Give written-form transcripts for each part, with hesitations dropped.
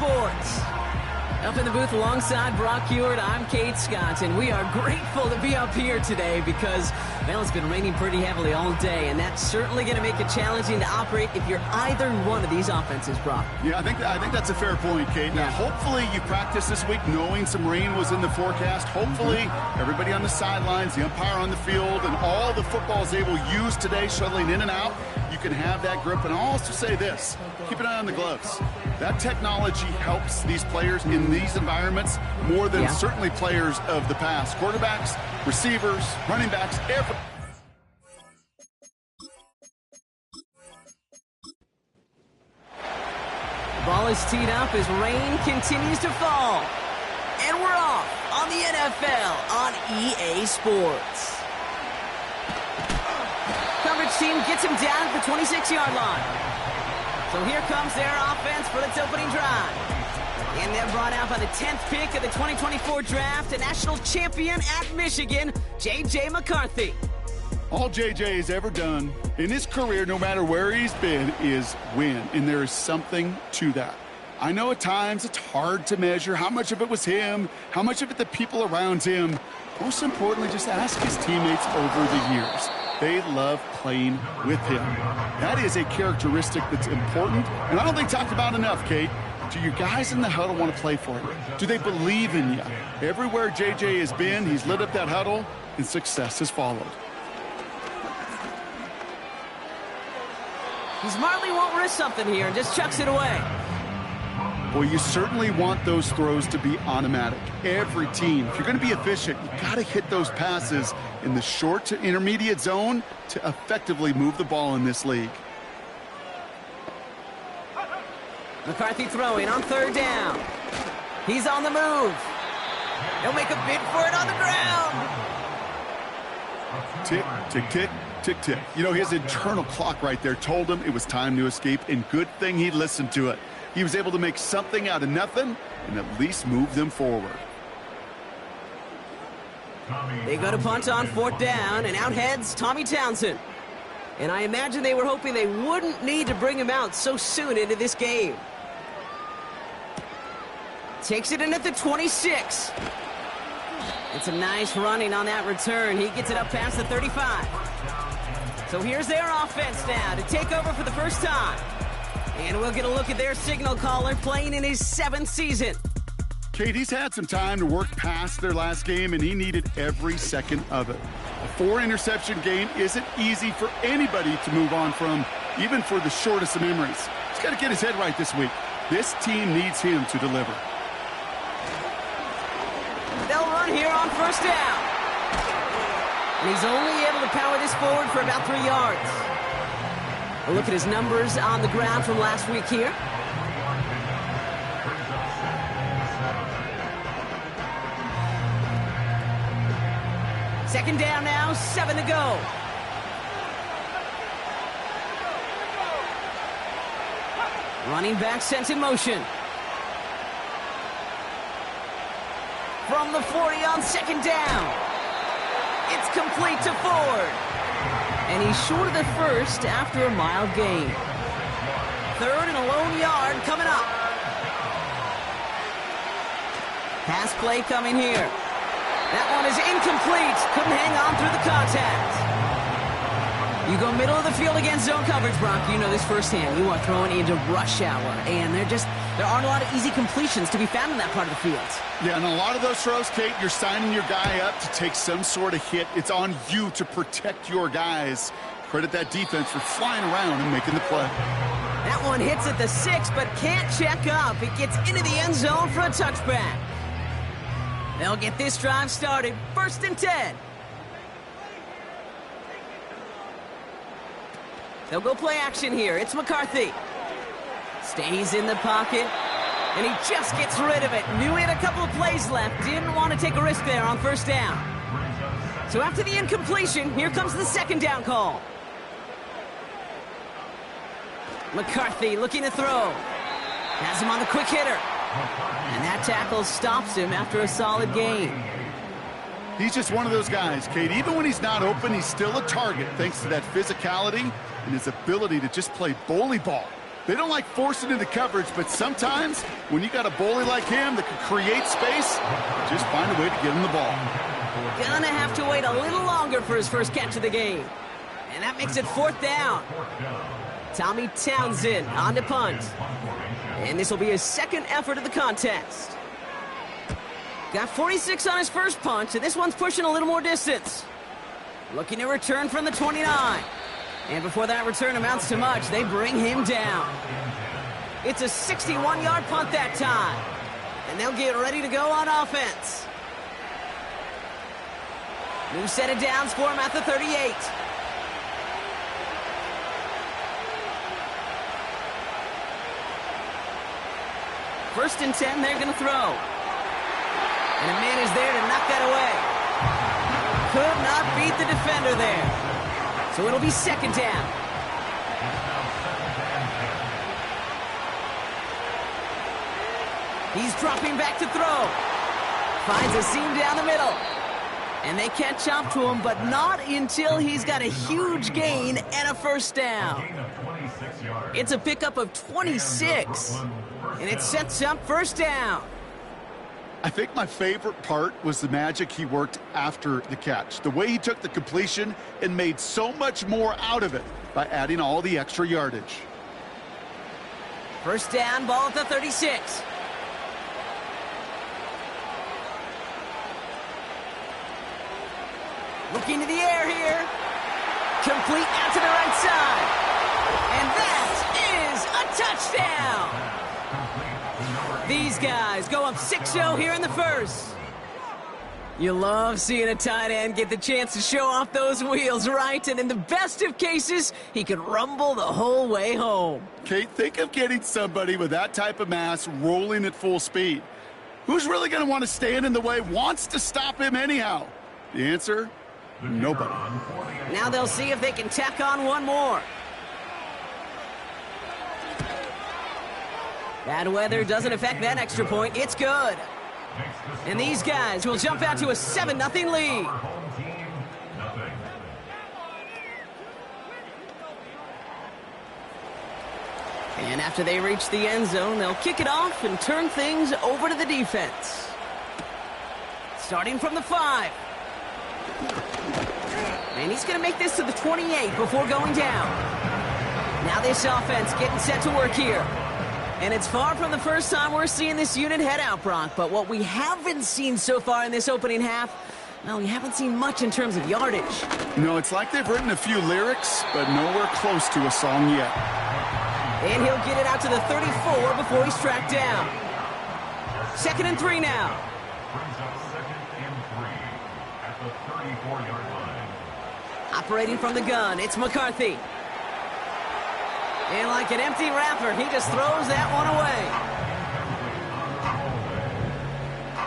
Sports. Up in the booth alongside Brock Hewitt, I'm Kate Scott, and we are grateful to be up here today because, well, it's been raining pretty heavily all day, and that's certainly going to make it challenging to operate if you're either one of these offenses, Brock. Yeah, I think that's a fair point, Kate. Now, hopefully you practiced this week knowing some rain was in the forecast. Hopefully everybody on the sidelines, the umpire on the field, and all the footballs they will use today shuttling in and out, you can have that grip. And I'll also say this, keep an eye on the gloves. That technology helps these players in these environments more than certainly players of the past. Quarterbacks, receivers, running backs, every... The ball is teed up as rain continues to fall. And we're off on the NFL on EA Sports. Coverage team gets him down at the 26-yard line. So here comes their offense for its opening drive. And they're brought out by the 10th pick of the 2024 draft, a national champion at Michigan, J.J. McCarthy. All J.J. has ever done in his career, no matter where he's been, is win. And there is something to that. I know at times it's hard to measure how much of it was him, how much of it the people around him. Most importantly, just ask his teammates over the years. They love playing with him. That is a characteristic that's important, and I don't think talked about enough, Kate. Do your guys in the huddle want to play for you? Do they believe in you? Everywhere J.J. has been, he's lit up that huddle, and success has followed. He smartly won't risk something here and just chucks it away. Well, you certainly want those throws to be automatic. Every team, if you're going to be efficient, you got to hit those passes in the short to intermediate zone to effectively move the ball in this league. McCarthy throwing on third down. He's on the move. He'll make a bid for it on the ground. Tick, tick, tick, tick, tick. You know, his internal clock right there told him it was time to escape, and good thing he listened to it. He was able to make something out of nothing and at least move them forward. They go to punt on fourth down, and out heads Tommy Townsend. And I imagine they were hoping they wouldn't need to bring him out so soon into this game. Takes it in at the 26. It's a nice running on that return. He gets it up past the 35. So here's their offense now to take over for the first time. And we'll get a look at their signal caller playing in his 7th season. Kate, he's had some time to work past their last game, and he needed every second of it. A 4-interception game isn't easy for anybody to move on from, even for the shortest of memories. He's got to get his head right this week. This team needs him to deliver. They'll run here on first down. And he's only able to power this forward for about 3 yards. A look at his numbers on the ground from last week here. Second down now, 7 to go. Running back sent in motion. From the 40 on second down. It's complete to Ford. And he's short of the first after a mild gain. Third and a lone yard coming up. Pass play coming here. That one is incomplete. Couldn't hang on through the contact. You go middle of the field against zone coverage, Brock. You know this firsthand. You are throwing into rush hour. And there aren't a lot of easy completions to be found in that part of the field. Yeah, and a lot of those throws, Kate, you're signing your guy up to take some sort of hit. It's on you to protect your guys. Credit that defense for flying around and making the play. That one hits at the 6, but can't check up. It gets into the end zone for a touchback. They'll get this drive started. 1st and 10. They'll go play action here. It's McCarthy. Stays in the pocket. And he just gets rid of it. Knew he had a couple of plays left. Didn't want to take a risk there on first down. So after the incompletion, here comes the second down call. McCarthy looking to throw. Has him on the quick hitter. And that tackle stops him after a solid gain. He's just one of those guys, Kate. Even when he's not open, he's still a target thanks to that physicality and his ability to just play bully ball. They don't like forcing into coverage, but sometimes when you got a bully like him that can create space, just find a way to get him the ball. Gonna have to wait a little longer for his first catch of the game. And that makes it 4th down. Tommy Townsend on to punt. And this will be his second effort of the contest. Got 46 on his first punch, and this one's pushing a little more distance. Looking to return from the 29. And before that return amounts to much, they bring him down. It's a 61-yard punt that time. And they'll get ready to go on offense. New set of downs for him at the 38. First and 10, they're going to throw. And a man is there to knock that away. Could not beat the defender there. So it'll be 2nd down. He's dropping back to throw. Finds a seam down the middle. And they catch up to him, but not until he's got a huge gain and a first down. It's a pickup of 26. And it sets up first down. I think my favorite part was the magic he worked after the catch. The way he took the completion and made so much more out of it by adding all the extra yardage. First down, ball at the 36. Looking to the air here. Complete out to the right side. And that is a touchdown. These guys go up 6-0 here in the first. You love seeing a tight end get the chance to show off those wheels, right? And in the best of cases, he can rumble the whole way home. Kate, think of getting somebody with that type of mass rolling at full speed. Who's really going to want to stand in the way, wants to stop him anyhow? The answer? Nobody. Now they'll see if they can tack on one more. Bad weather doesn't affect that extra point. It's good. And these guys will jump out to a 7-0 lead. And after they reach the end zone, they'll kick it off and turn things over to the defense. Starting from the 5. And he's going to make this to the 28 before going down. Now this offense getting set to work here. And it's far from the first time we're seeing this unit head out, Brock. But what we haven't seen so far in this opening half, well, we haven't seen much in terms of yardage. You know, it's like they've written a few lyrics, but nowhere close to a song yet. And he'll get it out to the 34 before he's tracked down. 2nd and 3 now. Operating from the gun, it's McCarthy. And like an empty wrapper, he just throws that one away.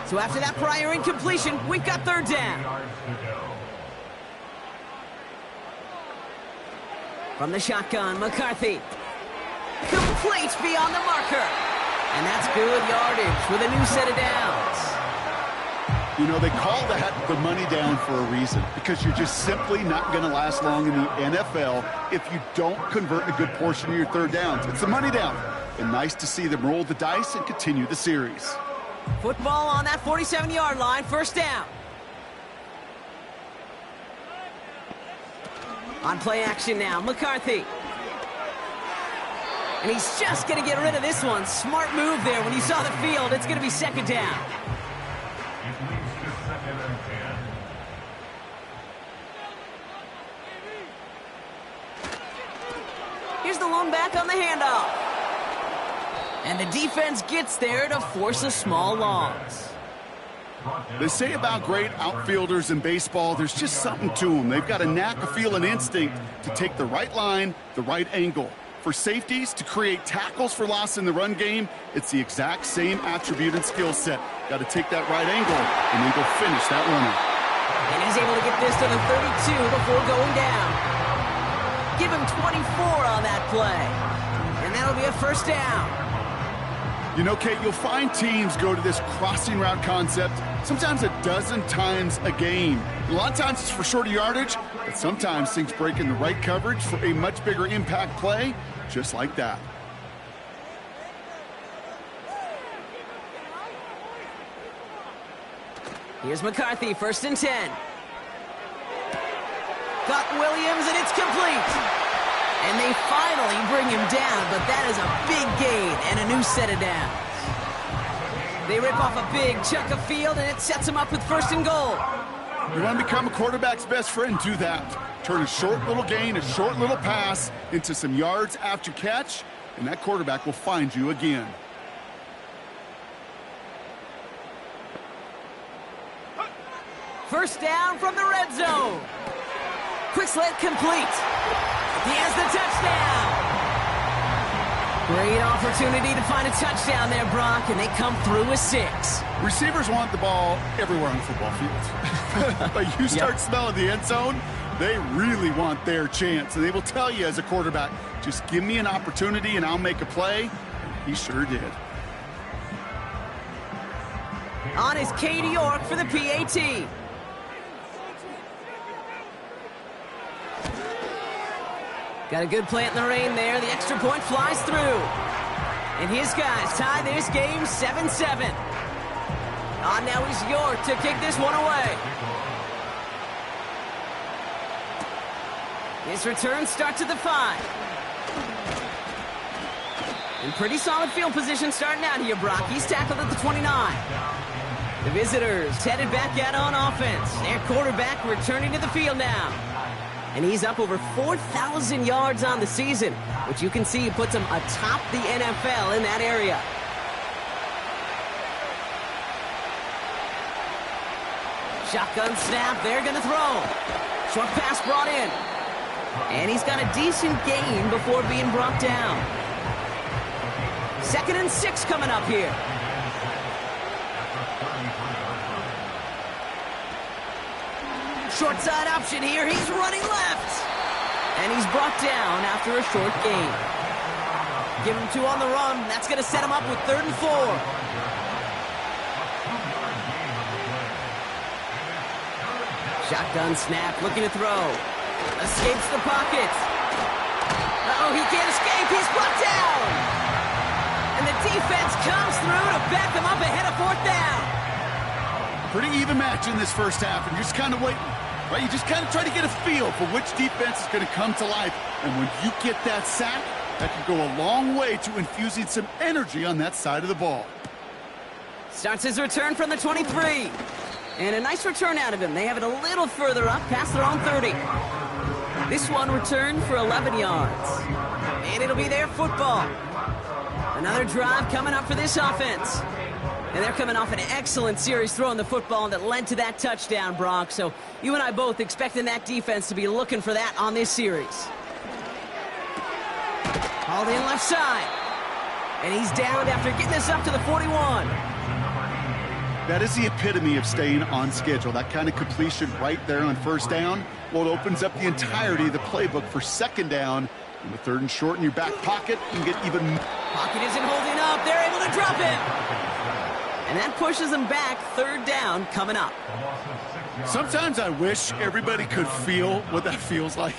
So after that prior incompletion, we've got 3rd down. From the shotgun, McCarthy. Complete beyond the marker. And that's good yardage with a new set of downs. You know, they call that the money down for a reason, because you're just simply not going to last long in the NFL if you don't convert a good portion of your 3rd downs. It's the money down. And nice to see them roll the dice and continue the series. Football on that 47-yard line, 1st down. On play action now, McCarthy. And he's just going to get rid of this one. Smart move there when you saw the field. It's going to be 2nd down. Here's the lone back on the handoff. And the defense gets there to force a small loss. They say about great outfielders in baseball, there's just something to them. They've got a knack, a feel, and instinct to take the right line, the right angle. For safeties, to create tackles for loss in the run game, it's the exact same attribute and skill set. Got to take that right angle and then go finish that runner. And he's able to get this to the 32 before going down. Give him 24 on that play. And that'll be a 1st down. You know, Kate, you'll find teams go to this crossing route concept sometimes a dozen times a game. A lot of times it's for shorter yardage, but sometimes things break in the right coverage for a much bigger impact play, just like that. Here's McCarthy, 1st and 10. Got Williams, and it's complete. And they finally bring him down, but that is a big gain and a new set of downs. They rip off a big chunk of field, and it sets him up with 1st and goal. You want to become a quarterback's best friend, do that. Turn a short little gain, a short little pass into some yards after catch, and that quarterback will find you again. First down from the red zone. Quick slant complete. He has the touchdown. Great opportunity to find a touchdown there, Brock, and they come through with 6. Receivers want the ball everywhere on the football field. But you start smelling the end zone, they really want their chance. And they will tell you as a quarterback, just give me an opportunity and I'll make a play. He sure did. On is Katie York for the PAT. Got a good plant in the rain there. The extra point flies through. And his guys tie this game 7-7. On now is York to kick this one away. His return starts at the 5. In pretty solid field position starting out here, Brock. He's tackled at the 29. The visitors headed back out on offense. Their quarterback returning to the field now. And he's up over 4,000 yards on the season, which you can see puts him atop the NFL in that area. Shotgun snap, they're going to throw. Short pass brought in. And he's got a decent gain before being brought down. 2nd and 6 coming up here. Short side option here. He's running left. And he's brought down after a short gain. Give him 2 on the run. That's going to set him up with 3rd and 4. Shotgun snap, looking to throw. Escapes the pocket. Uh-oh, he can't escape. He's brought down. And the defense comes through to back him up ahead of 4th down. Pretty even match in this first half, and you're just kind of waiting. Right, you just kind of try to get a feel for which defense is going to come to life. And when you get that sack, that can go a long way to infusing some energy on that side of the ball. Starts his return from the 23. And a nice return out of him. They have it a little further up, past their own 30. This one returned for 11 yards. And it'll be their football. Another drive coming up for this offense. And they're coming off an excellent series throwing the football that led to that touchdown, Brock. So you and I both expecting that defense to be looking for that on this series. Hauled in left side. And he's down after getting this up to the 41. That is the epitome of staying on schedule. That kind of completion right there on 1st down. Well, it opens up the entirety of the playbook for 2nd down. And with 3rd and short in your back pocket, you can get even... Pocket isn't holding up. They're able to drop him. And that pushes them back. 3rd down coming up. Sometimes I wish everybody could feel what that feels like.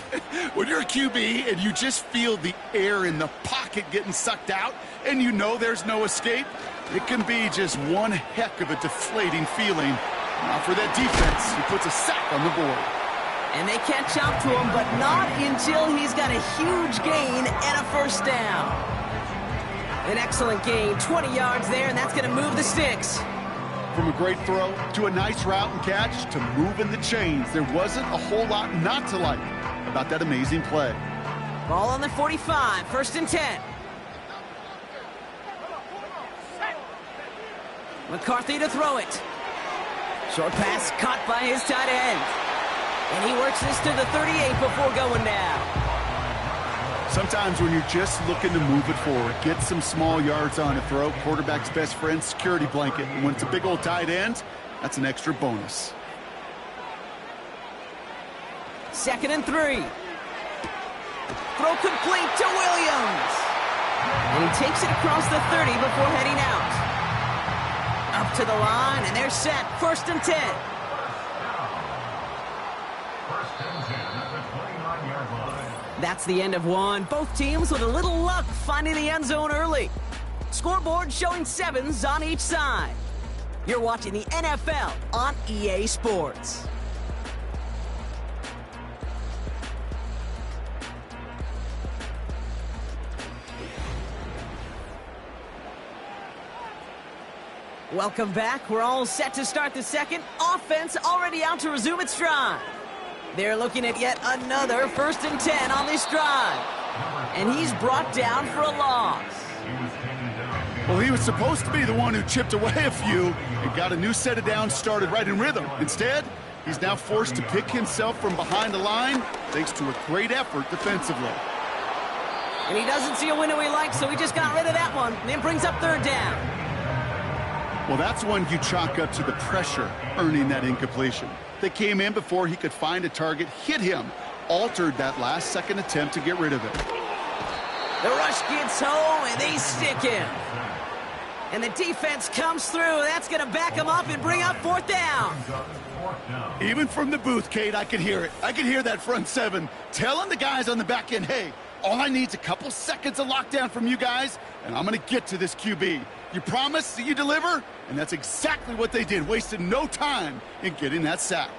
When you're a QB and you just feel the air in the pocket getting sucked out and you know there's no escape, it can be just one heck of a deflating feeling. Now for that defense, he puts a sack on the board. And they catch up to him, but not until he's got a huge gain and a 1st down. An excellent gain, 20 yards there, and that's going to move the sticks. From a great throw to a nice route and catch to moving the chains, there wasn't a whole lot not to like about that amazing play. Ball on the 45, 1st and 10. McCarthy to throw it. Short pass caught by his tight end. And he works this to the 38 before going down. Sometimes when you're just looking to move it forward, get some small yards on a throw, quarterback's best friend, security blanket. And when it's a big old tight end, that's an extra bonus. 2nd and 3. Throw complete to Williams. And he takes it across the 30 before heading out. Up to the line, and they're set. 1st and 10. That's the end of one. Both teams with a little luck finding the end zone early. Scoreboard showing 7s on each side. You're watching the NFL on EA Sports. Welcome back. We're all set to start the second. Offense already out to resume its drive. They're looking at yet another 1st and 10 on this drive. And he's brought down for a loss. Well, he was supposed to be the one who chipped away a few and got a new set of downs started right in rhythm. Instead, he's now forced to pick himself from behind the line thanks to a great effort defensively. And he doesn't see a window he likes, so he just got rid of that one. And then brings up 3rd down. Well, that's one you chalk up to the pressure earning that incompletion. They came in before he could find a target, hit him, altered that last-second attempt to get rid of it. The rush gets home, and they stick him. And the defense comes through. That's going to back him up and bring up 4th down. Even from the booth, Kate, I could hear it. I could hear that front 7 telling the guys on the back end, hey, all I need is a couple seconds of lockdown from you guys, and I'm going to get to this QB. You promise that you deliver? And that's exactly what they did, wasted no time in getting that sack.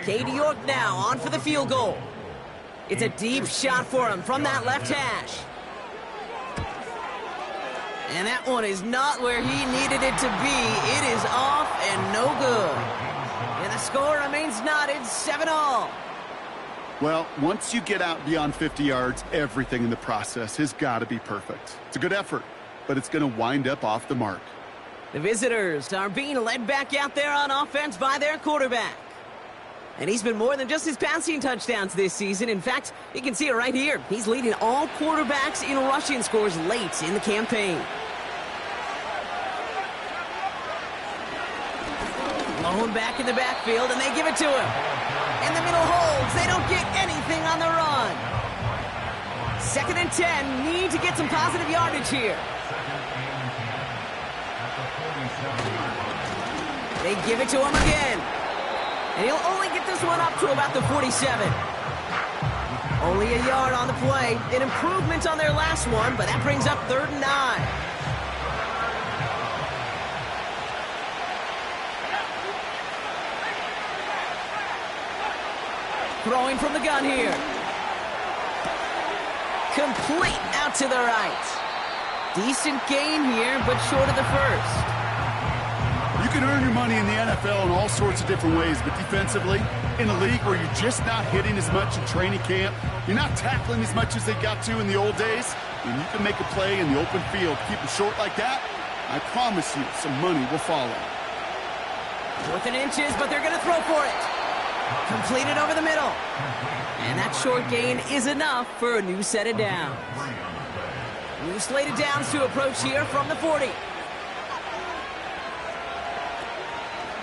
Katie York now on for the field goal. It's a deep shot for him from that left hash. And that one is not where he needed it to be. It is off and no good. And the score remains knotted, 7-all. Well, once you get out beyond 50 yards, everything in the process has got to be perfect. It's a good effort, but it's going to wind up off the mark. The visitors are being led back out there on offense by their quarterback. And he's been more than just his passing touchdowns this season. In fact, you can see it right here. He's leading all quarterbacks in rushing scores late in the campaign. Lone back in the backfield, and they give it to him. And the middle holds. They don't get anything on the run. 2nd and 10. Need to get some positive yardage here. They give it to him again. And he'll only get this one up to about the 47. Only a yard on the play. An improvement on their last one, but that brings up 3rd and 9. Throwing from the gun here. Complete out to the right. Decent gain here, but short of the first. You can earn your money in the NFL in all sorts of different ways, but defensively, in a league where you're just not hitting as much in training camp, you're not tackling as much as they got to in the old days, and you can make a play in the open field, keep it short like that, I promise you some money will follow. 4th and inches, but they're going to throw for it. Completed over the middle. And that short gain is enough for a new set of downs. New slate of downs to approach here from the 40.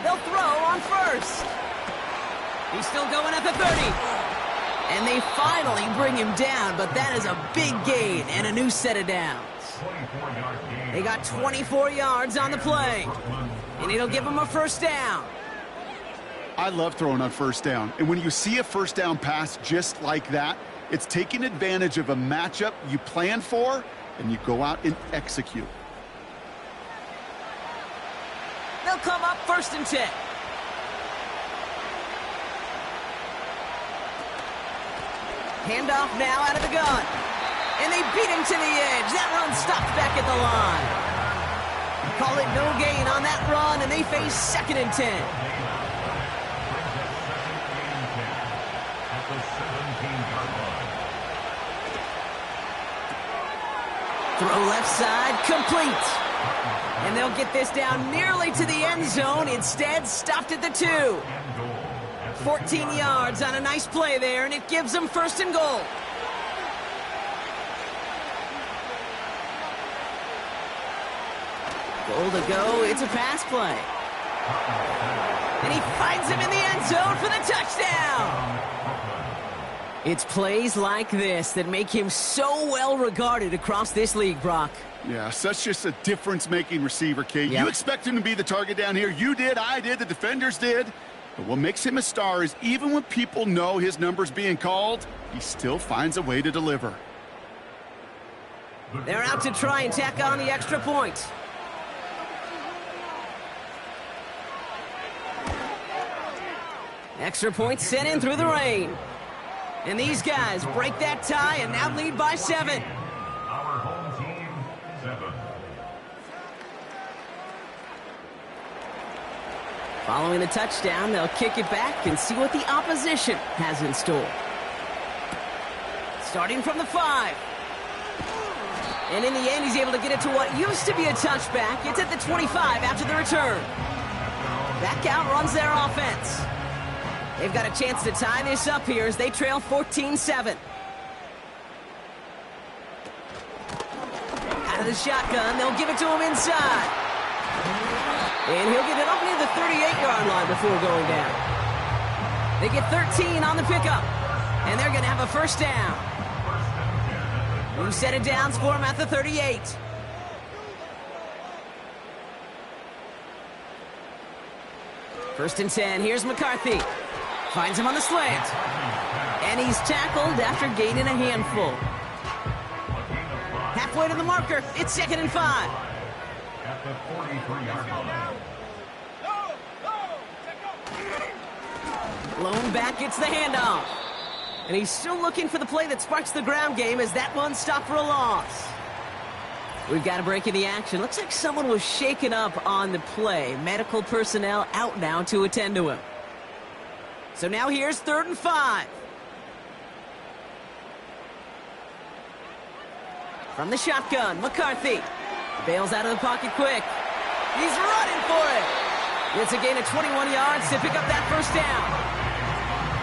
They'll throw on 1st. He's still going at the 30. And they finally bring him down, but that is a big gain and a new set of downs. They got 24 yards on the play. And it'll give them a 1st down. I love throwing on 1st down. And when you see a 1st down pass just like that, it's taking advantage of a matchup you plan for, and you go out and execute. They'll come up 1st and 10. Handoff now out of the gun. And they beat him to the edge. That run stopped back at the line. Call it no gain on that run, and they face 2nd and 10. Throw left side, complete. And they'll get this down nearly to the end zone. Instead, stopped at the 2. 14 yards on a nice play there, and it gives them 1st and goal. Goal to go, it's a pass play. And he finds him in the end zone for the touchdown. It's plays like this that make him so well regarded across this league, Brock. Yeah, such just a difference-making receiver, Kate. Yep. You expect him to be the target down here. You did, I did, the defenders did. But what makes him a star is even when people know his number's being called, he still finds a way to deliver. They're out to try and tack on the extra point. Extra points sent in through the rain. And these guys break that tie and now lead by 7. Our home team, 7. Following the touchdown, they'll kick it back and see what the opposition has in store. Starting from the 5. And in the end, he's able to get it to what used to be a touchback. It's at the 25 after the return. Back out runs their offense. They've got a chance to tie this up here as they trail 14-7. Out of the shotgun, they'll give it to him inside. And he'll get it up near the 38-yard line before going down. They get 13 on the pickup. And they're going to have a first down. New set of downs for him at the 38. First and 10. Here's McCarthy. Finds him on the slant. And he's tackled after gaining a handful. Halfway to the marker. It's 2nd and 5. At the 43-yard line. Blown back gets the handoff. And he's still looking for the play that sparks the ground game as that one stopped for a loss. We've got a break in the action. Looks like someone was shaken up on the play. Medical personnel out now to attend to him. So now here's 3rd and 5. From the shotgun, McCarthy bails out of the pocket quick. He's running for it. It's a gain of 21 yards to pick up that first down.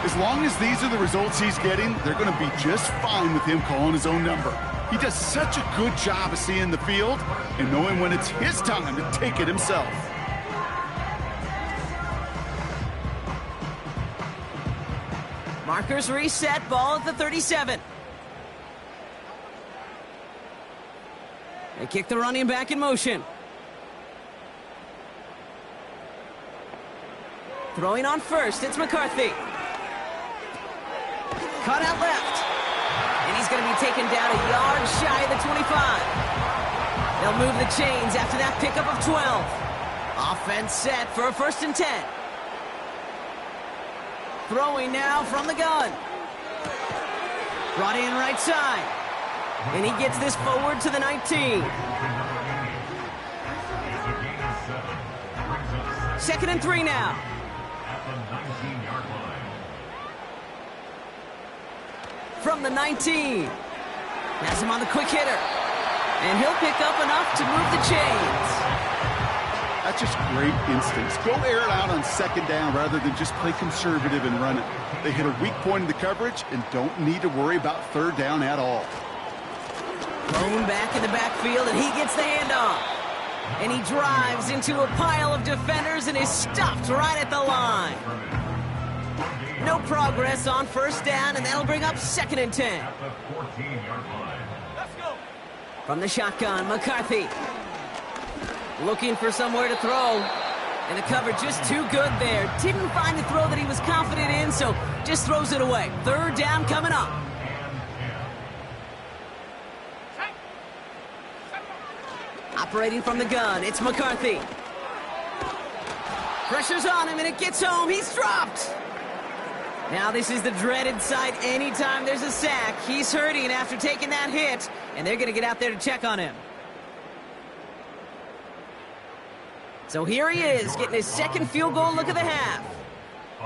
As long as these are the results he's getting, they're going to be just fine with him calling his own number. He does such a good job of seeing the field and knowing when it's his time to take it himself. Markers reset, ball at the 37. They kick the running back in motion. Throwing on first, it's McCarthy. Cut out left. And he's going to be taken down a yard shy of the 25. They'll move the chains after that pickup of 12. Offense set for a 1st and 10. Throwing now from the gun. Brought in right side. And he gets this forward to the 19. 2nd and 3 now. At the 19-yard line. From the 19. Has him on the quick hitter. And he'll pick up enough to move the chains. That's just great instincts. Go air it out on 2nd down rather than just play conservative and run it. They hit a weak point in the coverage and don't need to worry about 3rd down at all. Thrown back in the backfield, and he gets the handoff. And he drives into a pile of defenders and is stopped right at the line. No progress on 1st down, and that'll bring up 2nd and 10. At the 14-yard line. Let's go. From the shotgun, McCarthy. Looking for somewhere to throw. And the cover just too good there. Didn't find the throw that he was confident in, so just throws it away. 3rd down coming up. Operating from the gun, it's McCarthy. Pressure's on him, and it gets home. He's dropped. Now this is the dreaded sight anytime there's a sack. He's hurting after taking that hit, and they're going to get out there to check on him. So here he is, getting his 2nd field goal look of the half.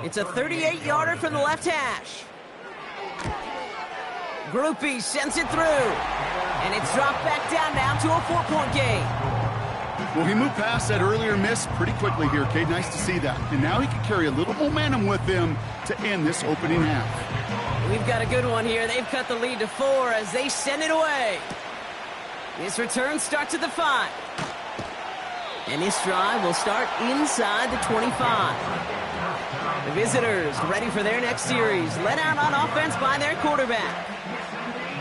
It's a 38-yarder from the left hash. Groupie sends it through. And it's dropped back down now to a 4-point game. Well, he moved past that earlier miss pretty quickly here, Cade. Nice to see that. And now he can carry a little momentum with him to end this opening half. We've got a good one here. They've cut the lead to 4 as they send it away. This return starts at the 5. And this drive will start inside the 25. The visitors ready for their next series, led out on offense by their quarterback.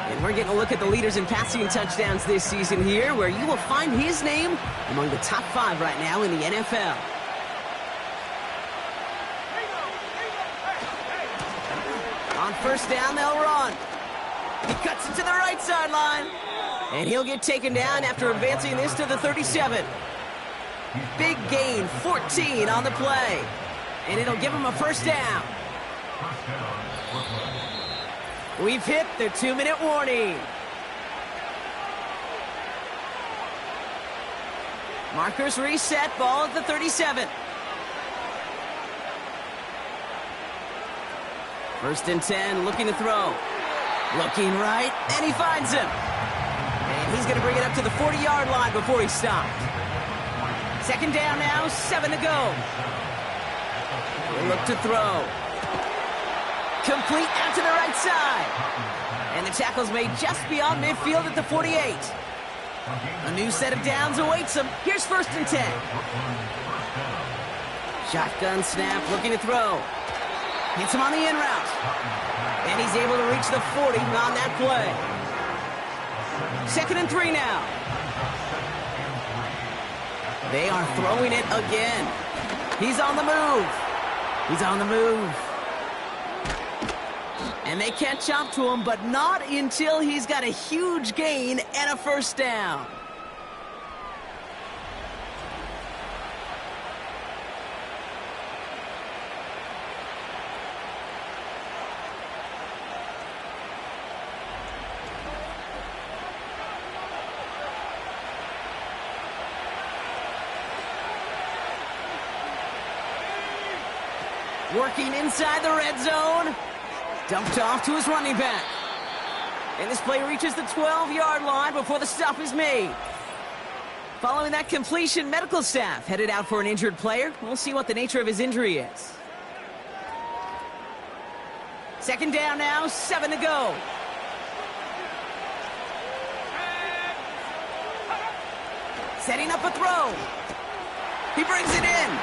And we're getting a look at the leaders in passing touchdowns this season here, where you will find his name among the top 5 right now in the NFL. On 1st down, they'll run. He cuts it to the right sideline. And he'll get taken down after advancing this to the 37. Big gain, 14 on the play. And it'll give them a first down. We've hit the 2-minute warning. Markers reset, ball at the 37. First and 10, looking to throw. Looking right, and he finds him. And he's going to bring it up to the 40-yard line before he stopped. Second down now, 7 to go. They look to throw. Complete out to the right side. And the tackle's made just beyond midfield at the 48. A new set of downs awaits him. Here's first and 10. Shotgun snap, looking to throw. Hits him on the in route. And he's able to reach the 40 on that play. Second and 3 now. They are throwing it again. He's on the move. He's on the move. And they catch up to him, but not until he's got a huge gain and a first down. Working inside the red zone. Dumped off to his running back. And this play reaches the 12-yard line before the stop is made. Following that completion, medical staff headed out for an injured player. We'll see what the nature of his injury is. Second down now, 7 to go. Setting up a throw. He brings it in.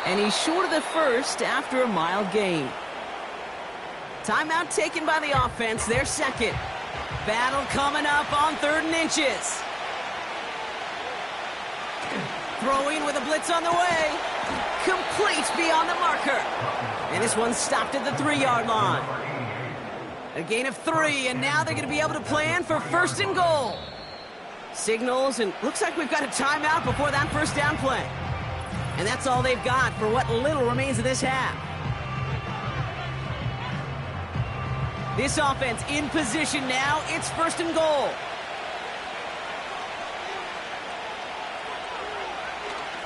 And he's short of the first after a mild gain. Timeout taken by the offense, their second. Battle coming up on 3rd and inches. Throwing with a blitz on the way. Complete beyond the marker. And this one stopped at the 3-yard line. A gain of 3, and now they're going to be able to plan for first and goal. Signals, and looks like we've got a timeout before that first down play. And that's all they've got for what little remains of this half. This offense in position now. It's first and goal.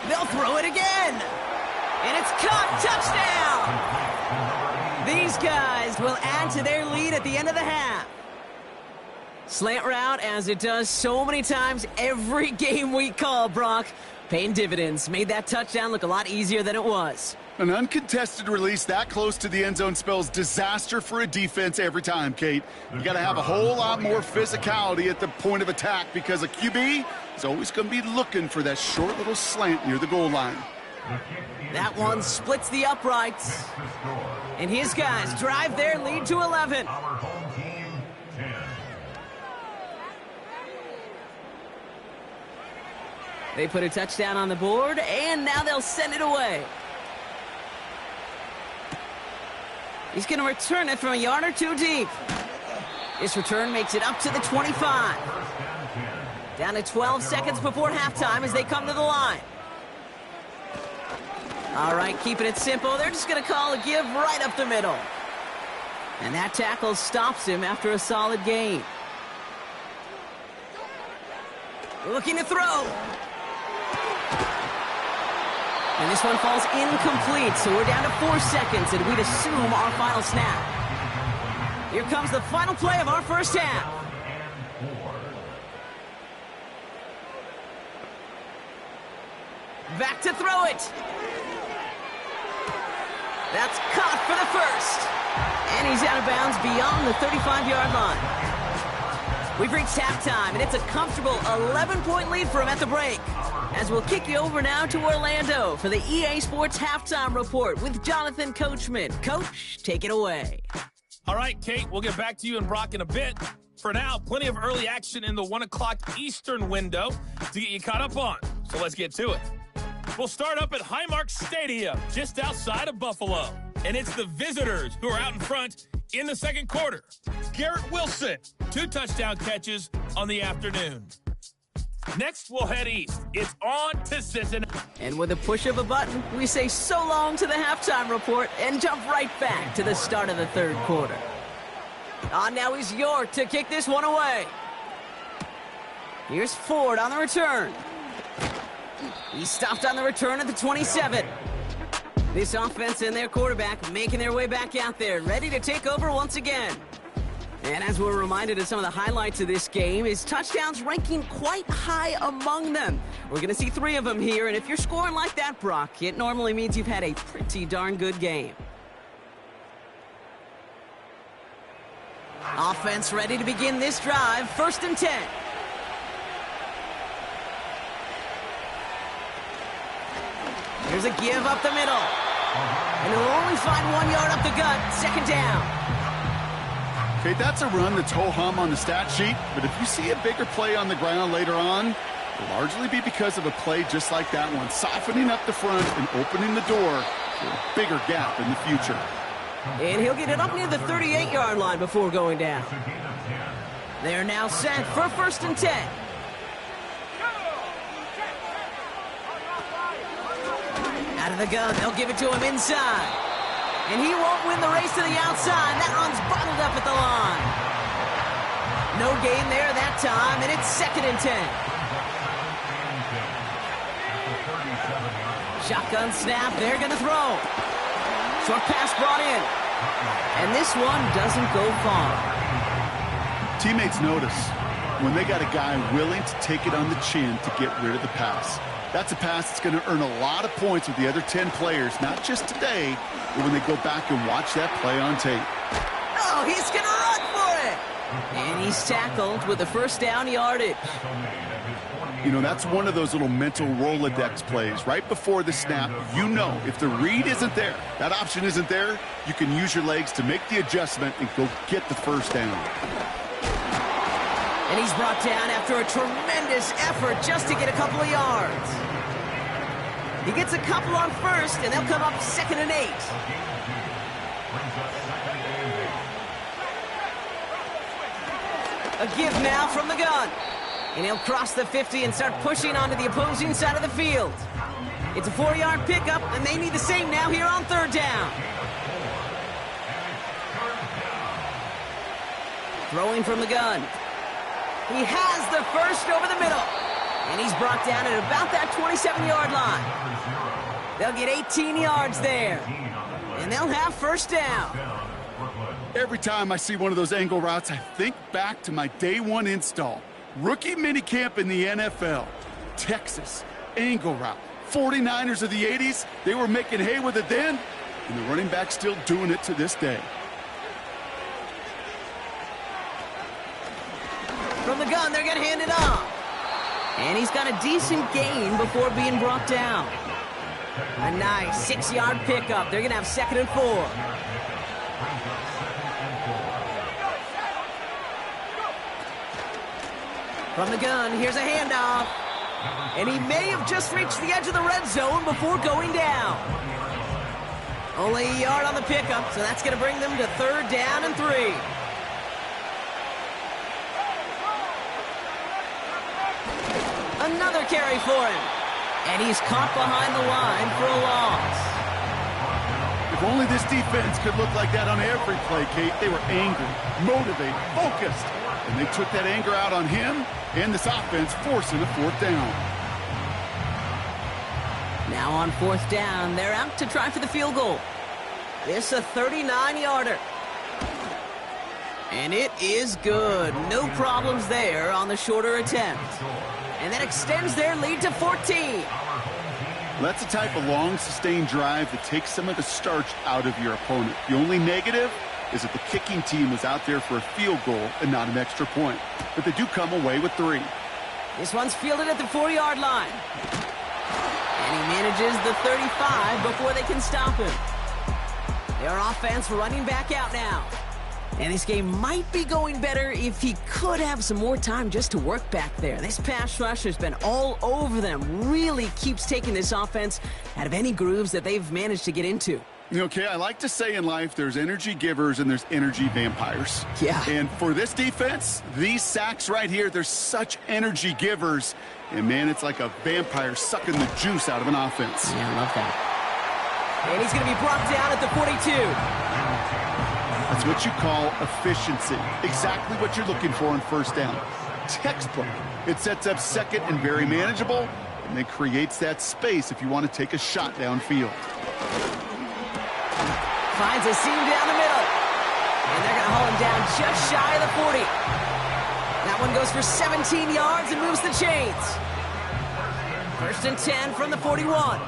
They'll throw it again. And it's caught. Touchdown. These guys will add to their lead at the end of the half. Slant route, as it does so many times every game we call, Brock. Paying dividends. Made that touchdown look a lot easier than it was. An uncontested release that close to the end zone spells disaster for a defense every time, Kate. You got to have a whole lot more physicality at the point of attack because a QB is always going to be looking for that short little slant near the goal line. That one splits the uprights. And his guys drive their lead to 11. Our home team, 10. They put a touchdown on the board, and now they'll send it away. He's going to return it from a yard or two deep. This return makes it up to the 25. Down to 12 seconds before halftime as they come to the line. All right, keeping it simple. They're just going to call a give right up the middle. And that tackle stops him after a solid gain. Looking to throw. And this one falls incomplete, so we're down to 4 seconds, and we'd assume our final snap. Here comes the final play of our first half. Back to throw it. That's caught for the first. And he's out of bounds beyond the 35-yard line. We've reached halftime, and it's a comfortable 11-point lead for him at the break. As we'll kick you over now to Orlando for the EA Sports Halftime Report with Jonathan Coachman. Coach, take it away. All right, Kate, we'll get back to you and Brock in a bit. For now, plenty of early action in the 1 o'clock Eastern window to get you caught up on. So let's get to it. We'll start up at Highmark Stadium, just outside of Buffalo. And it's the visitors who are out in front in the second quarter. Garrett Wilson, 2 touchdown catches on the afternoon. Next, we'll head east. It's on to Cincinnati. And with a push of a button, we say so long to the halftime report and jump right back to the start of the third quarter. Now is York to kick this one away. Here's Ford on the return. He stopped on the return at the 27. This offense and their quarterback making their way back out there, ready to take over once again. And as we're reminded of some of the highlights of this game, his touchdowns ranking quite high among them. We're going to see 3 of them here, and if you're scoring like that, Brock, it normally means you've had a pretty darn good game. Offense ready to begin this drive, 1st and 10. Here's a give up the middle. And he'll only find 1 yard up the gut, 2nd down. Okay, that's a run that's ho-hum on the stat sheet, but if you see a bigger play on the ground later on, it'll largely be because of a play just like that one, softening up the front and opening the door for a bigger gap in the future. And he'll get it up near the 38-yard line before going down. They're now set for 1st and 10. Out of the gun, they'll give it to him inside. And he won't win the race to the outside. That one's bottled up at the line. No gain there that time, and it's 2nd and 10. Shotgun snap, they're going to throw. Short pass brought in. And this one doesn't go far. Teammates notice when they got a guy willing to take it on the chin to get rid of the pass. That's a pass that's going to earn a lot of points with the other 10 players, not just today, but when they go back and watch that play on tape. Oh, he's going to run for it! And he's tackled with the 1st down yardage. You know, that's one of those little mental Rolodex plays. Right before the snap, you know if the read isn't there, that option isn't there, you can use your legs to make the adjustment and go get the 1st down. And he's brought down after a tremendous effort just to get a couple of yards. He gets a couple on 1st, and they'll come up 2nd and 8. A give now from the gun. And he'll cross the 50 and start pushing onto the opposing side of the field. It's a 4-yard pickup, and they need the same now here on 3rd down. Throwing from the gun. He has the 1st over the middle. And he's brought down at about that 27-yard line. They'll get 18 yards there. And they'll have 1st down. Every time I see one of those angle routes, I think back to my day 1 install. Rookie minicamp in the NFL. Texas, angle route. 49ers of the 80s, they were making hay with it then, and the running back's still doing it to this day. From the gun, they're going to hand it off. And he's got a decent gain before being brought down. A nice 6-yard pickup. They're going to have 2nd and 4. From the gun, here's a handoff. And he may have just reached the edge of the red zone before going down. Only a yard on the pickup, so that's going to bring them to 3rd down and 3. Another carry for him. And he's caught behind the line for a loss. If only this defense could look like that on every play, Kate. They were angry, motivated, focused. And they took that anger out on him and this offense, forcing a 4th down. Now on 4th down, they're out to try for the field goal. This a 39-yarder. And it is good. No problems there on the shorter attempt. And that extends their lead to 14. That's the type of long, sustained drive that takes some of the starch out of your opponent. The only negative is that the kicking team was out there for a field goal and not an extra point. But they do come away with 3. This one's fielded at the 4-yard line. And he manages the 35 before they can stop him. Their offense running back out now. And this game might be going better if he could have some more time just to work back there. This pass rush has been all over them. Really keeps taking this offense out of any grooves that they've managed to get into. Okay, I like to say in life there's energy givers and there's energy vampires. Yeah. And for this defense, these sacks right here, they're such energy givers. And, man, it's like a vampire sucking the juice out of an offense. Yeah, I love that. And he's going to be brought down at the 42. That's what you call efficiency. Exactly what you're looking for on first down. Textbook. It sets up second and very manageable, and then creates that space if you want to take a shot downfield. Finds a seam down the middle. And they're going to haul him down just shy of the 40. That one goes for 17 yards and moves the chains. First and 10 from the 41.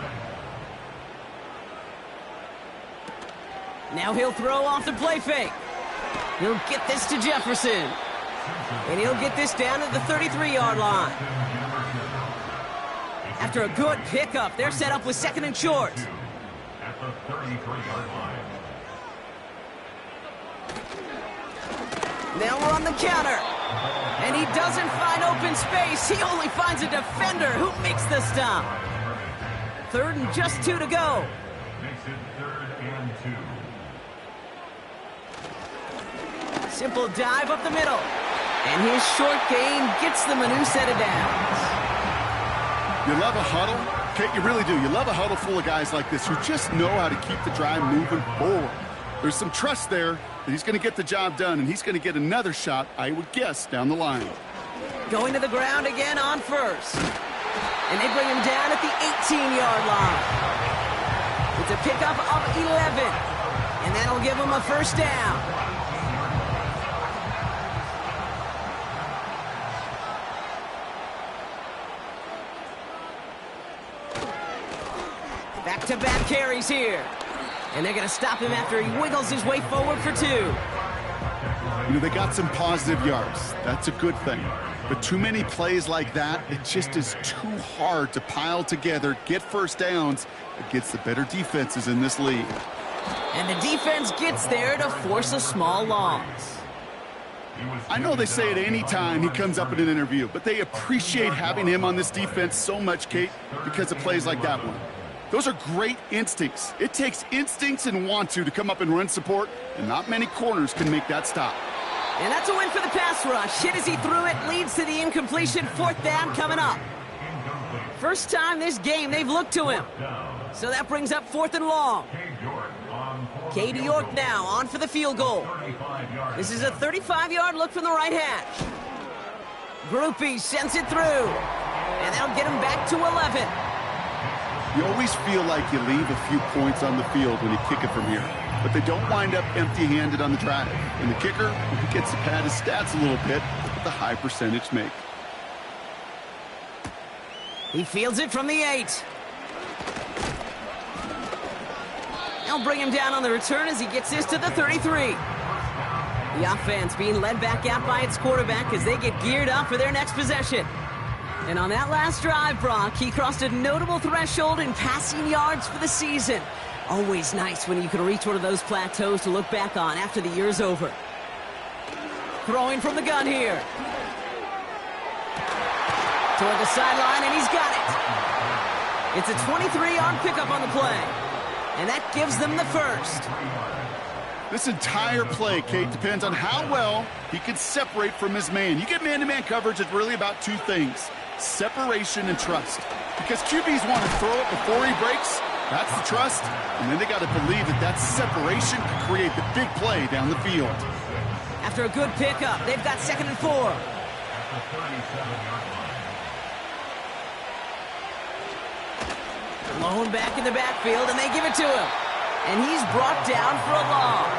Now he'll throw off the play fake. He'll get this to Jefferson. And he'll get this down at the 33-yard line. After a good pickup, they're set up with second and short. At the 33-yard line. Now we're on the counter. And he doesn't find open space. He only finds a defender who makes the stop. Third and just 2 to go. Makes it 3rd and 2. Simple dive up the middle. And his short gain gets them a new set of downs. You love a huddle? Kate, you really do. You love a huddle full of guys like this who just know how to keep the drive moving forward. There's some trust there that he's going to get the job done, and he's going to get another shot, I would guess, down the line. Going to the ground again on first. And they bring him down at the 18-yard line. It's a pickup of 11. And that'll give him a first down. Back-to-back carries here. And they're going to stop him after he wiggles his way forward for 2. You know, they got some positive yards. That's a good thing. But too many plays like that, it just is too hard to pile together, get first downs against the better defenses in this league. And the defense gets there to force a small loss. I know they say it any time he comes up in an interview, but they appreciate having him on this defense so much, Kate, because of plays like that one. Those are great instincts. It takes instincts and want to come up and run support, and not many corners can make that stop. And that's a win for the pass rush. Hit as he threw it, leads to the incompletion. Fourth down coming up. First time this game they've looked to him. So that brings up 4th and long. Katie York now on for the field goal. This is a 35-yard look from the right hash. Groupie sends it through. And that'll get him back to 11. You always feel like you leave a few points on the field when you kick it from here. But they don't wind up empty-handed on the drive. And the kicker, he gets to pad his stats a little bit with the high percentage make. He fields it from the 8. They'll bring him down on the return as he gets this to the 33. The offense being led back out by its quarterback as they get geared up for their next possession. And on that last drive, Brock, he crossed a notable threshold in passing yards for the season. Always nice when you can reach one of those plateaus to look back on after the year's over. Throwing from the gun here. Toward the sideline, and he's got it. It's a 23-yard pickup on the play. And that gives them the first. This entire play, Kate, depends on how well he can separate from his man. You get man-to-man coverage, it's really about 2 things. Separation and trust. Because QBs want to throw it before he breaks. That's the trust. And then they got to believe that that separation can create the big play down the field. After a good pickup, they've got 2nd and 4. Lone back in the backfield, and they give it to him. And he's brought down for a loss.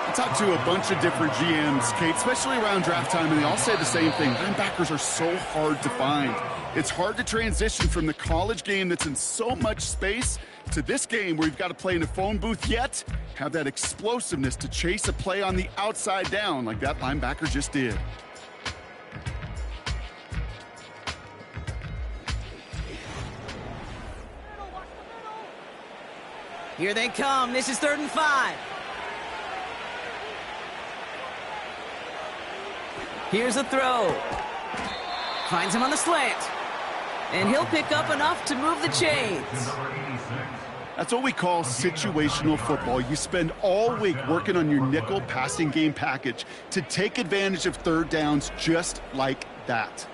I talked to a bunch of different GMs, Kate, especially around draft time, and they all say the same thing. Linebackers are so hard to find. It's hard to transition from the college game that's in so much space to this game where you've got to play in a phone booth, yet have that explosiveness to chase a play on the outside down like that linebacker just did. Here they come. This is 3rd and 5. Here's a throw. Finds him on the slant. And he'll pick up enough to move the chains. That's what we call situational football. You spend all week working on your nickel passing game package to take advantage of third downs just like that.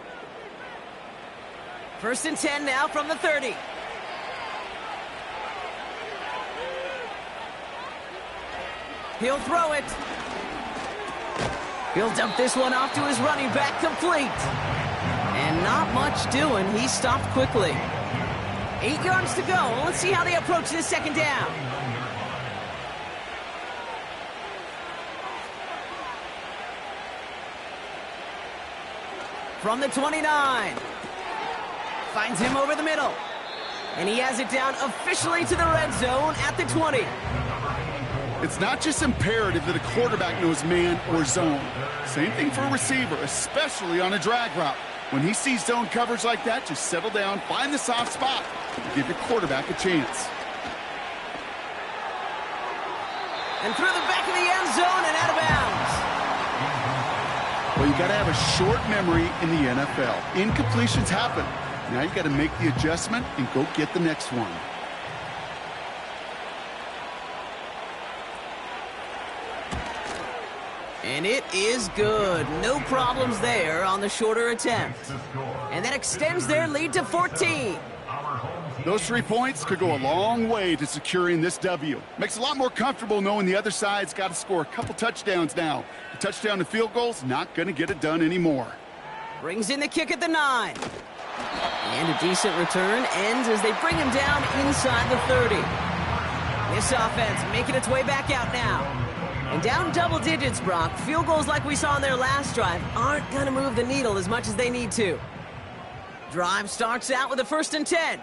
1st and 10 now from the 30. He'll throw it. He'll dump this one off to his running back, complete. And not much doing. He stopped quickly. 8 yards to go. Let's see how they approach this 2nd down. From the 29. Finds him over the middle. And he has it down officially to the red zone at the 20. It's not just imperative that a quarterback knows man or zone. Same thing for a receiver, especially on a drag route. When he sees zone coverage like that, just settle down, find the soft spot, and give your quarterback a chance. And through the back of the end zone and out of bounds. Well, you got to have a short memory in the NFL. Incompletions happen. Now you got to make the adjustment and go get the next one. And it is good. No problems there on the shorter attempt. And that extends their lead to 14. Those 3 points could go a long way to securing this W. Makes it a lot more comfortable knowing the other side's got to score a couple touchdowns now. A touchdown and field goal's not going to get it done anymore. Brings in the kick at the 9. And a decent return ends as they bring him down inside the 30. This offense making its way back out now. And down double digits, Brock. Field goals like we saw in their last drive aren't going to move the needle as much as they need to. Drive starts out with a 1st and 10.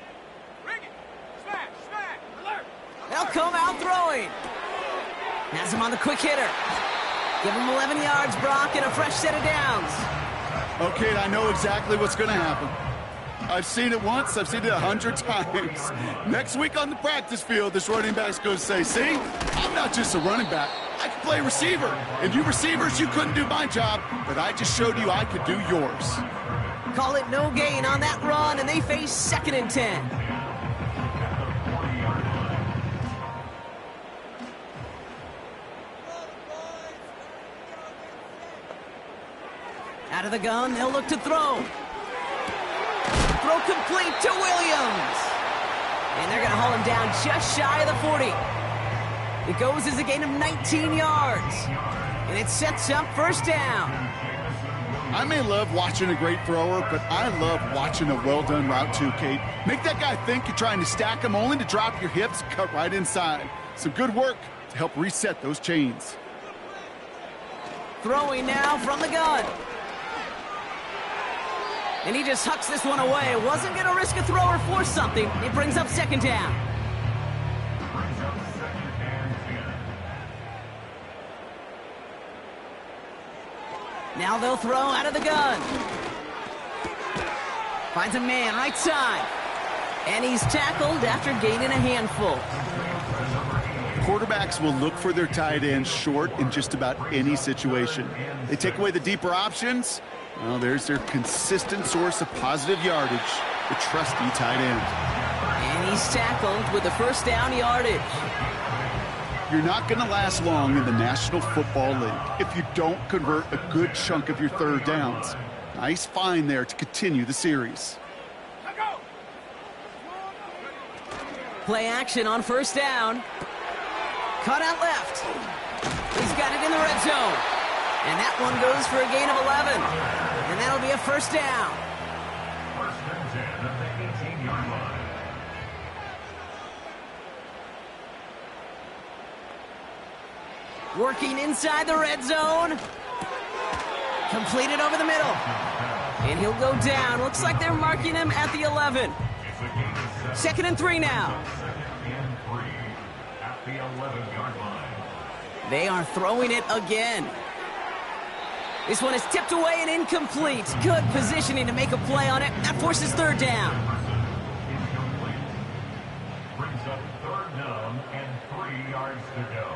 They'll come out throwing. Has him on the quick hitter. Give him 11 yards, Brock, and a fresh set of downs. Okay, I know exactly what's going to happen. I've seen it once, I've seen it 100 times. Next week on the practice field, this running back's going to say, see, I'm not just a running back. I can play receiver. And you receivers, you couldn't do my job, but I just showed you I could do yours. Call it no gain on that run, and they face 2nd and 10. Out of the gun, they'll look to throw. Throw complete to Williams. And they're going to haul him down just shy of the 40. It goes as a gain of 19 yards. And it sets up 1st down. I may love watching a great thrower, but I love watching a well-done route too, Kate. Make that guy think you're trying to stack him only to drop your hips and cut right inside. Some good work to help reset those chains. Throwing now from the gun. And he just hucks this one away. Wasn't going to risk a throw or force something. It brings up 2nd down. Now they'll throw out of the gun. Finds a man right side. And he's tackled after gaining a handful. Quarterbacks will look for their tight ends short in just about any situation. They take away the deeper options. Well, there's their consistent source of positive yardage, the trusty tight end. And he's tackled with the 1st down yardage. You're not going to last long in the National Football League if you don't convert a good chunk of your third downs. Nice find there to continue the series. Play action on 1st down. Cut out left. He's got it in the red zone. And that one goes for a gain of 11. And that'll be a 1st down. 1st and 10 at the 18-yard line. Working inside the red zone. Completed over the middle. And he'll go down. Looks like they're marking him at the 11. 2nd and 3 now. 2nd and 3 at the 11-yard line. They are throwing it again. This one is tipped away and incomplete. Good positioning to make a play on it. That forces 3rd down. Incomplete. Brings up 3rd down and 3 yards to go.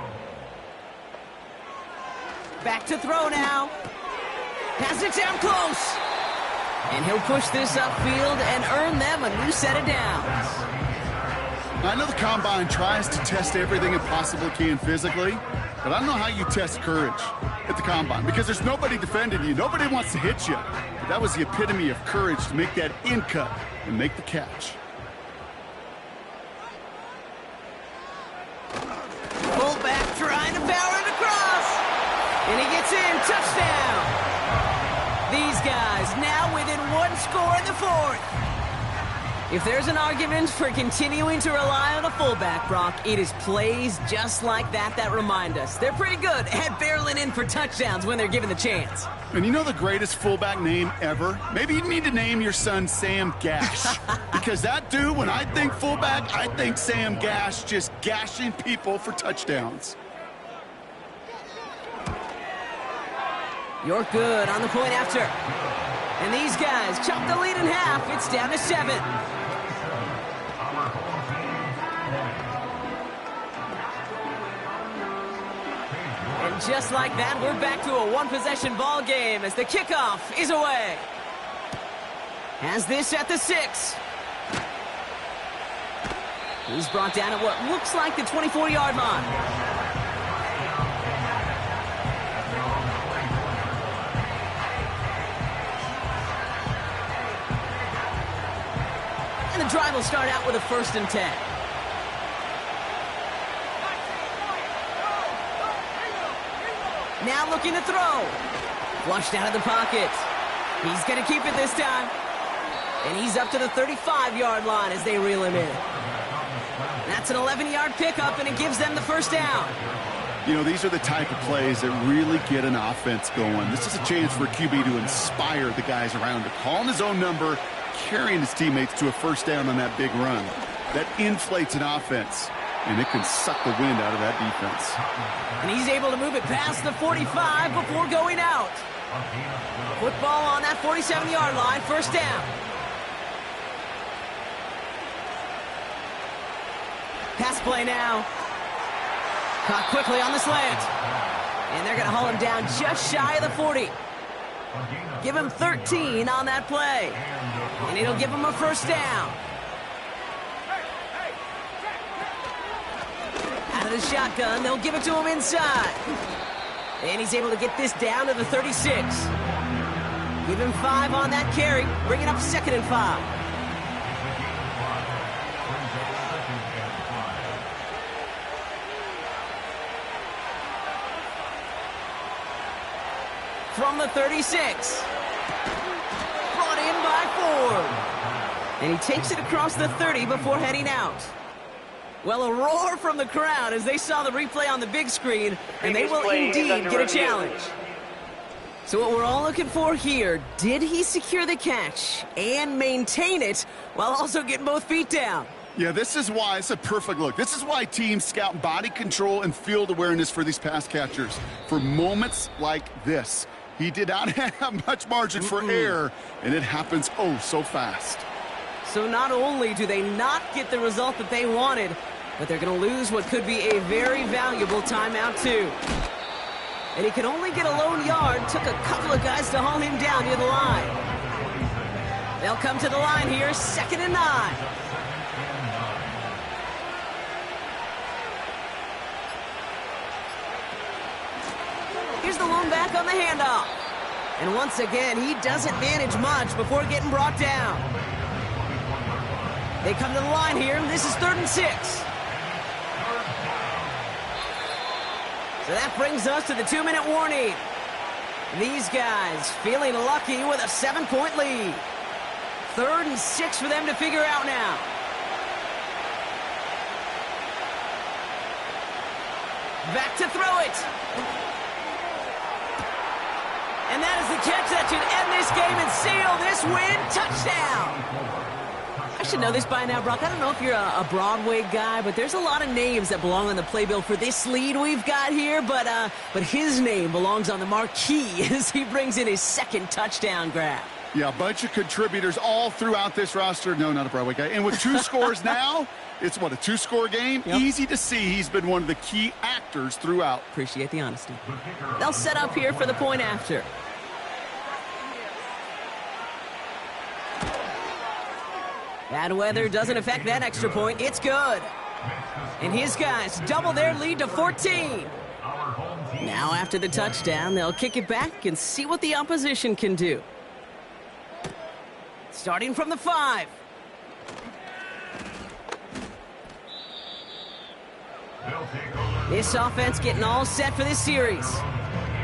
Back to throw now. Pass it down close. And he'll push this upfield and earn them a new set of downs. I know the Combine tries to test everything it possibly can physically, but I don't know how you test courage at the Combine because there's nobody defending you. Nobody wants to hit you. But that was the epitome of courage to make that in cut and make the catch. Fullback trying to power it across. And he gets in. Touchdown. These guys now within one score in the fourth. If there's an argument for continuing to rely on a fullback, Brock, it is plays just like that that remind us. They're pretty good at barreling in for touchdowns when they're given the chance. And you know the greatest fullback name ever? Maybe you need to name your son Sam Gash. Because that dude, when I think fullback, I think Sam Gash just gashing people for touchdowns. You're good on the point after. And these guys chop the lead in half. It's down to 7. And just like that, we're back to a one-possession ball game as the kickoff is away. Has this at the 6. He's brought down at what looks like the 24-yard line. And the drive will start out with a 1st and 10. Now looking to throw. Flushed out of the pocket. He's going to keep it this time. And he's up to the 35-yard line as they reel him in. That's an 11-yard pickup, and it gives them the 1st down. You know, these are the type of plays that really get an offense going. This is a chance for a QB to inspire the guys around him. Calling his own number, carrying his teammates to a 1st down on that big run. That inflates an offense, and it can suck the wind out of that defense. And he's able to move it past the 45 before going out. Football on that 47-yard line, 1st down. Pass play now. Caught quickly on the slant. And they're going to haul him down just shy of the 40. Give him 13 on that play. And it'll give him a 1st down. Out of the shotgun, they'll give it to him inside. And he's able to get this down to the 36. Give him 5 on that carry. Bring it up 2nd and 5. From the 36. Brought in by Ford. And he takes it across the 30 before heading out. Well, a roar from the crowd as they saw the replay on the big screen, and they will indeed get a challenge. So what we're all looking for here, did he secure the catch and maintain it while also getting both feet down? Yeah, this is why it's a perfect look. This is why teams scout body control and field awareness for these pass catchers. For moments like this, he did not have much margin for error, and it happens oh so fast. So not only do they not get the result that they wanted, but they're going to lose what could be a very valuable timeout too. And he could only get a lone yard. Took a couple of guys to haul him down near the line. They'll come to the line here, 2nd and 9. Here's the lone back on the handoff. And once again, he doesn't manage much before getting brought down. They come to the line here. This is 3rd and 6. So that brings us to the 2-minute warning. These guys feeling lucky with a 7-point lead. 3rd and 6 for them to figure out now. Back to throw it. And that is the catch that should end this game and seal this win. Touchdown. I should know this by now, Brock. I don't know if you're a Broadway guy, but there's a lot of names that belong on the playbill for this lead we've got here. But his name belongs on the marquee as he brings in his 2nd touchdown grab. Yeah, a bunch of contributors all throughout this roster. No, not a Broadway guy. And with 2 scores now, it's what, a 2-score game? Yep. Easy to see he's been one of the key actors throughout. Appreciate the honesty. They'll set up here for the point after. Bad weather doesn't affect that extra point. It's good. And his guys double their lead to 14. Now after the touchdown, they'll kick it back and see what the opposition can do. Starting from the 5. This offense getting all set for this series.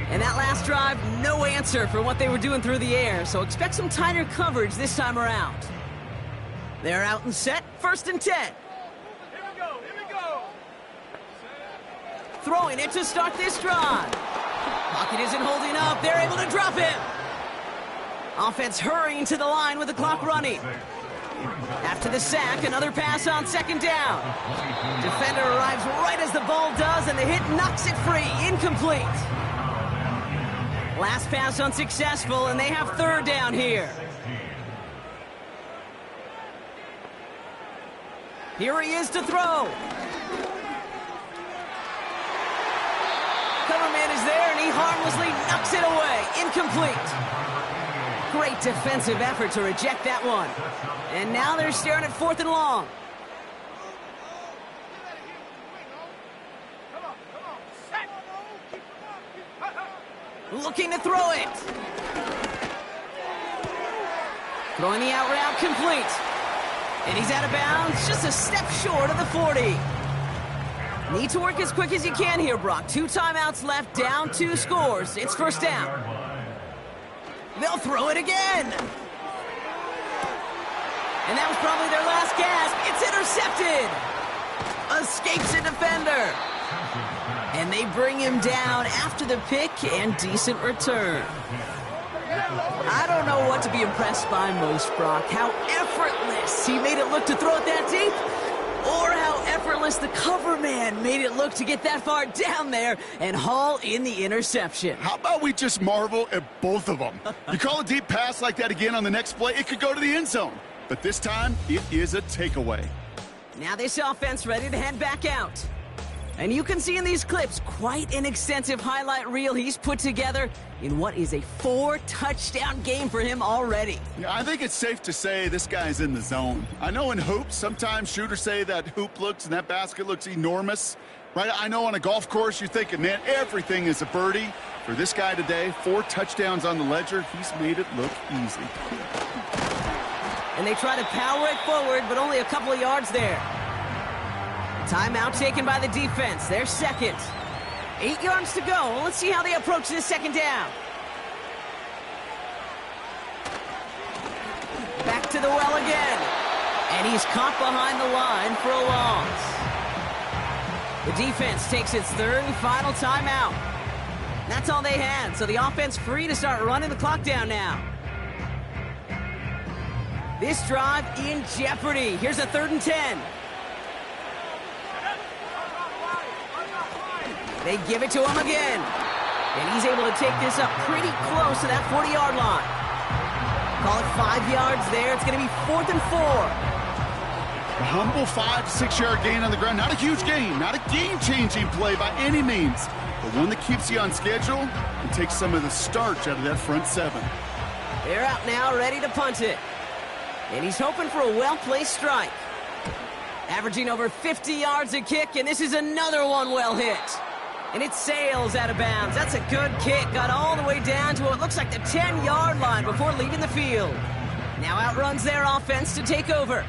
And that last drive, no answer for what they were doing through the air, so expect some tighter coverage this time around. They're out and set, 1st and 10. Here we go. Throwing it to start this drive. Pocket isn't holding up, they're able to drop him. Offense hurrying to the line with the clock running. After the sack, another pass on 2nd down. Defender arrives right as the ball does, and the hit knocks it free, incomplete. Last pass unsuccessful, and they have 3rd down here. Here he is to throw. Coverman is there, and he harmlessly knocks it away. Incomplete. Great defensive effort to reject that one. And now they're staring at 4th and long. Looking to throw it. Throwing the out route complete. And he's out of bounds, just a step short of the 40. Need to work as quick as you can here, Brock. 2 timeouts left, down 2 scores. It's 1st down. They'll throw it again. And that was probably their last gasp. It's intercepted. Escapes a defender. And they bring him down after the pick and decent return. I don't know what to be impressed by most, Brock. How effortless he made it look to throw it that deep, or how effortless the cover man made it look to get that far down there and haul in the interception. How about we just marvel at both of them? You call a deep pass like that again on the next play, it could go to the end zone. But this time, it is a takeaway. Now this offense ready to head back out. And you can see in these clips quite an extensive highlight reel he's put together in what is a 4-touchdown game for him already. Yeah, I think it's safe to say this guy's in the zone. I know in hoops, sometimes shooters say that hoop looks and that basket looks enormous. Right? I know on a golf course you're thinking, man, everything is a birdie. For this guy today, 4 touchdowns on the ledger, he's made it look easy. And they try to power it forward, but only a couple of yards there. Timeout taken by the defense. They're 2nd. 8 yards to go. Let's see how they approach this 2nd down. Back to the well again. And he's caught behind the line for a loss. The defense takes its 3rd and final timeout. That's all they had, so the offense free to start running the clock down now. This drive in jeopardy. Here's a 3rd and 10. They give it to him again. And he's able to take this up pretty close to that 40-yard line. Call it 5 yards there. It's going to be 4th and 4. A humble 5 to 6 yard gain on the ground. Not a huge gain. Not a game-changing play by any means. But one that keeps you on schedule and takes some of the starch out of that front 7. They're out now, ready to punt it. And he's hoping for a well-placed strike. Averaging over 50 yards a kick, and this is another one well hit. And it sails out of bounds. That's a good kick. Got all the way down to what looks like the 10-yard line before leaving the field. Now outruns their offense to take over.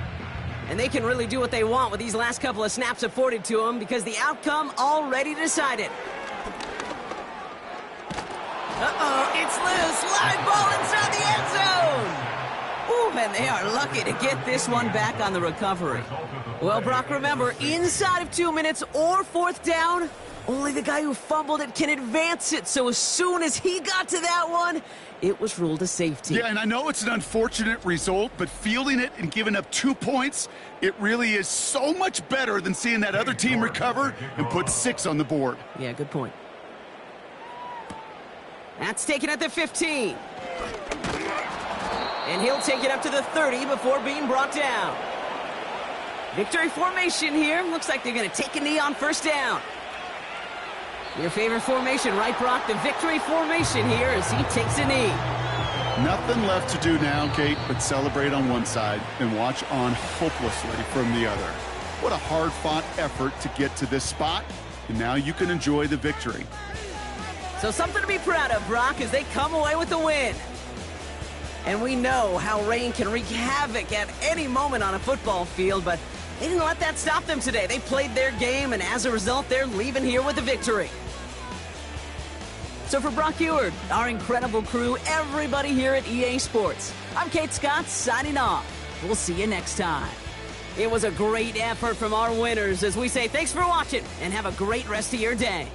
And they can really do what they want with these last couple of snaps afforded to them because the outcome already decided. Uh-oh, it's loose. Live ball inside the end zone. Ooh, and they are lucky to get this one back on the recovery. Well, Brock, remember, inside of 2 minutes or 4th down, only the guy who fumbled it can advance it. So as soon as he got to that one, it was ruled a safety. Yeah, and I know it's an unfortunate result, but fielding it and giving up 2 points, it really is so much better than seeing that other team recover and put 6 on the board. Yeah, good point. That's taken at the 15. And he'll take it up to the 30 before being brought down. Victory formation here. Looks like they're going to take a knee on 1st down. Your favorite formation, right, Brock? The victory formation here as he takes a knee. Nothing left to do now, Kate, but celebrate on one side and watch on hopelessly from the other. What a hard-fought effort to get to this spot, and now you can enjoy the victory. So something to be proud of, Brock, as they come away with the win. And we know how rain can wreak havoc at any moment on a football field, but they didn't let that stop them today. They played their game, and as a result, they're leaving here with a victory. So for Brock Eward, our incredible crew, everybody here at EA Sports, I'm Kate Scott signing off. We'll see you next time. It was a great effort from our winners as we say thanks for watching and have a great rest of your day.